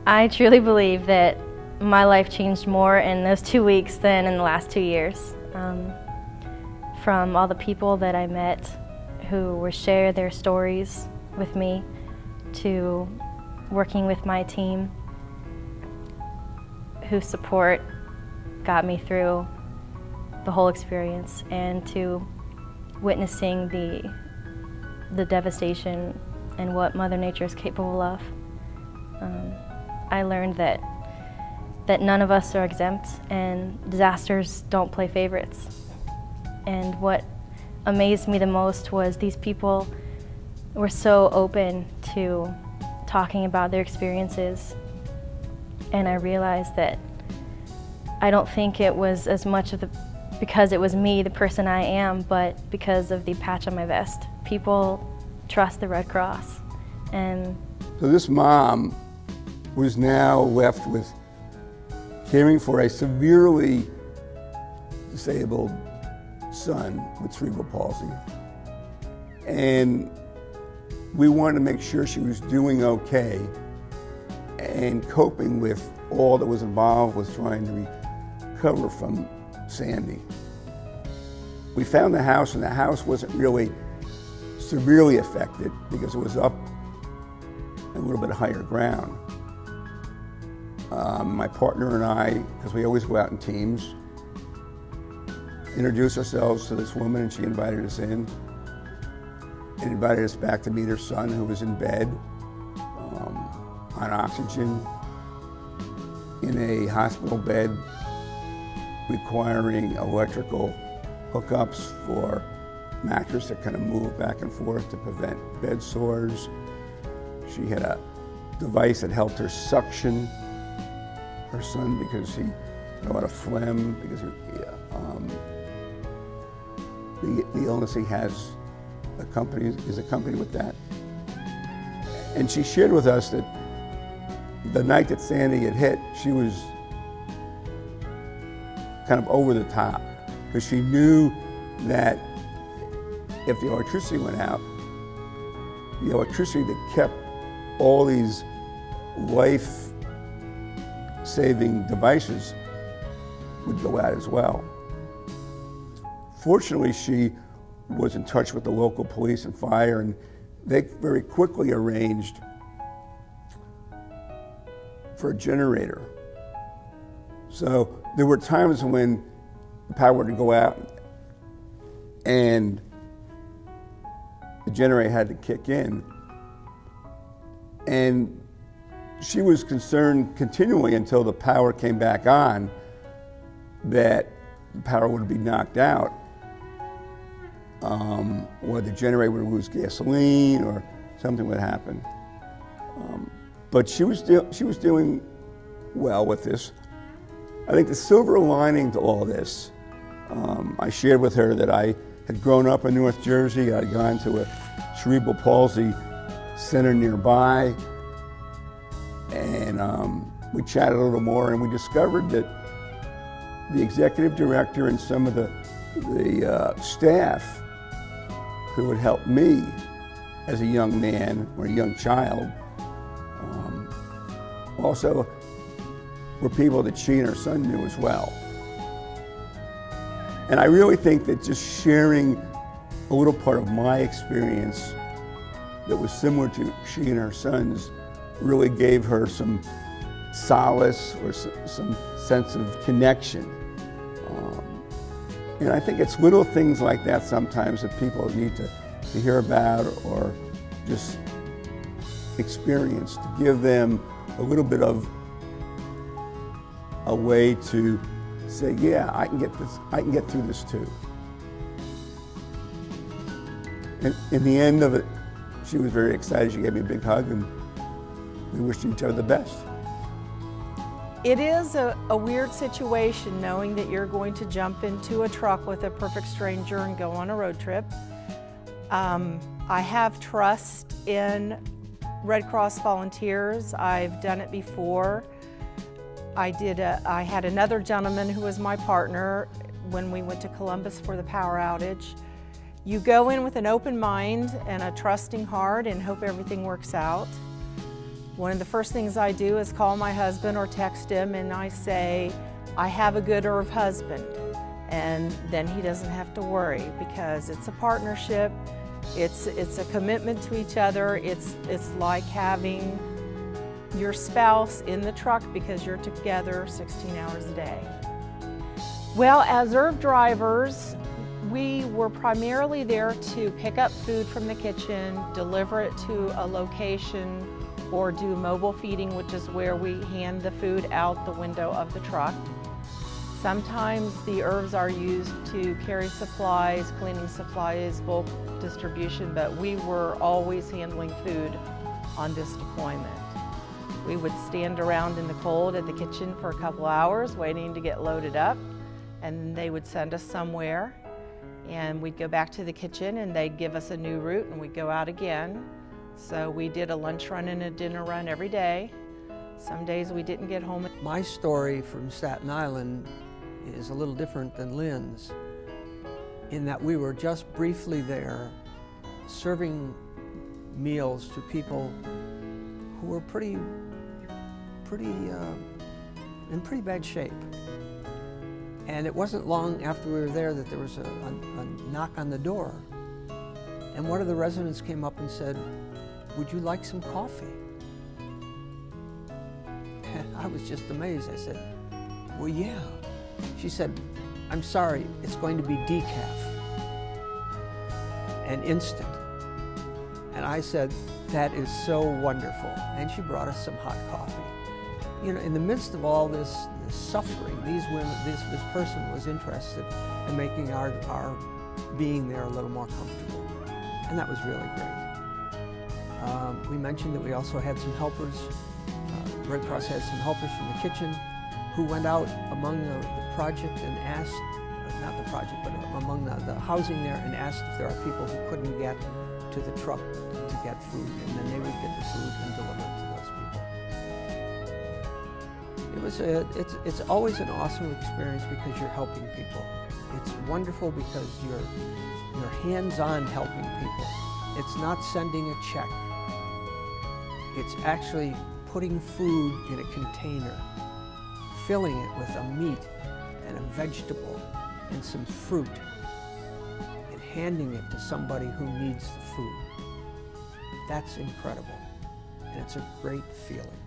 I truly believe that my life changed more in those 2 weeks than in the last 2 years. From all the people that I met who were share their stories with me, to working with my team whose support got me through the whole experience, and to witnessing the devastation and what Mother Nature is capable of. I learned that none of us are exempt, and disasters don't play favorites. And what amazed me the most was these people were so open to talking about their experiences, and I realized that I don't think it was as much of because it was me, the person I am, but because of the patch on my vest. People trust the Red Cross. And so this mom was now left with caring for a severely disabled son with cerebral palsy. And we wanted to make sure she was doing okay and coping with all that was involved with trying to recover from Sandy. We found the house, and the house wasn't really severely affected because it was up a little bit higher ground. My partner and I, because we always go out in teams, introduced ourselves to this woman, and she invited us in and invited us back to meet her son, who was in bed on oxygen in a hospital bed, requiring electrical hookups for mattress that kind of move back and forth to prevent bed sores. She had a device that helped her suction her son because he had a lot of phlegm, because the illness he has is accompanied with that. And she shared with us that the night that Sandy had hit, she was kind of over the top, because she knew that if the electricity went out, the electricity that kept all these life-saving devices would go out as well. Fortunately, she was in touch with the local police and fire, and they very quickly arranged for a generator. So there were times when the power would go out and the generator had to kick in. And she was concerned continually until the power came back on that the power would be knocked out, or the generator would lose gasoline, or something would happen. But she was doing well with this. I think the silver lining to all this, I shared with her that I had grown up in North Jersey. I'd gone to a cerebral palsy center nearby, and we chatted a little more, and we discovered that the executive director and some of the staff who had helped me as a young man or a young child also were people that she and her son knew as well. And I really think that just sharing a little part of my experience that was similar to she and her son's really gave her some solace or some sense of connection. And I think it's little things like that sometimes that people need to hear about or just experience, to give them a little bit of a way to say, yeah, I can get through this too. And in the end of it, she was very excited. She gave me a big hug, and we wished each other the best. It is a weird situation knowing that you're going to jump into a truck with a perfect stranger and go on a road trip. I have trust in Red Cross volunteers. I've done it before. I had another gentleman who was my partner when we went to Columbus for the power outage. You go in with an open mind and a trusting heart and hope everything works out. One of the first things I do is call my husband or text him and I say, I have a good Irv husband. And then he doesn't have to worry because it's a partnership, it's a commitment to each other, it's like having your spouse in the truck because you're together 16 hours a day. Well, as Irv drivers, we were primarily there to pick up food from the kitchen, deliver it to a location, or do mobile feeding, which is where we hand the food out the window of the truck. Sometimes the Irvs are used to carry supplies, cleaning supplies, bulk distribution, but we were always handling food on this deployment. We would stand around in the cold at the kitchen for a couple hours waiting to get loaded up, and they would send us somewhere, and we'd go back to the kitchen and they'd give us a new route and we'd go out again. So we did a lunch run and a dinner run every day. Some days we didn't get home. My story from Staten Island is a little different than Lynn's in that we were just briefly there serving meals to people who were in pretty bad shape. And it wasn't long after we were there that there was a knock on the door. And one of the residents came up and said, "Would you like some coffee?" And I was just amazed. I said, "Well, yeah." She said, "I'm sorry, it's going to be decaf and instant." And I said, "That is so wonderful." And she brought us some hot coffee. You know, in the midst of all this suffering, this person was interested in making our being there a little more comfortable. And that was really great. We mentioned that we also had some helpers. Red Cross had some helpers from the kitchen who went out among the project and asked, not the project, but among the housing there, and asked if there are people who couldn't get to the truck to get food, and then they would get the food and deliver it to those people. It's always an awesome experience because you're helping people. It's wonderful because you're hands-on helping people. It's not sending a check. It's actually putting food in a container, filling it with a meat and a vegetable and some fruit, and handing it to somebody who needs the food. That's incredible, and it's a great feeling.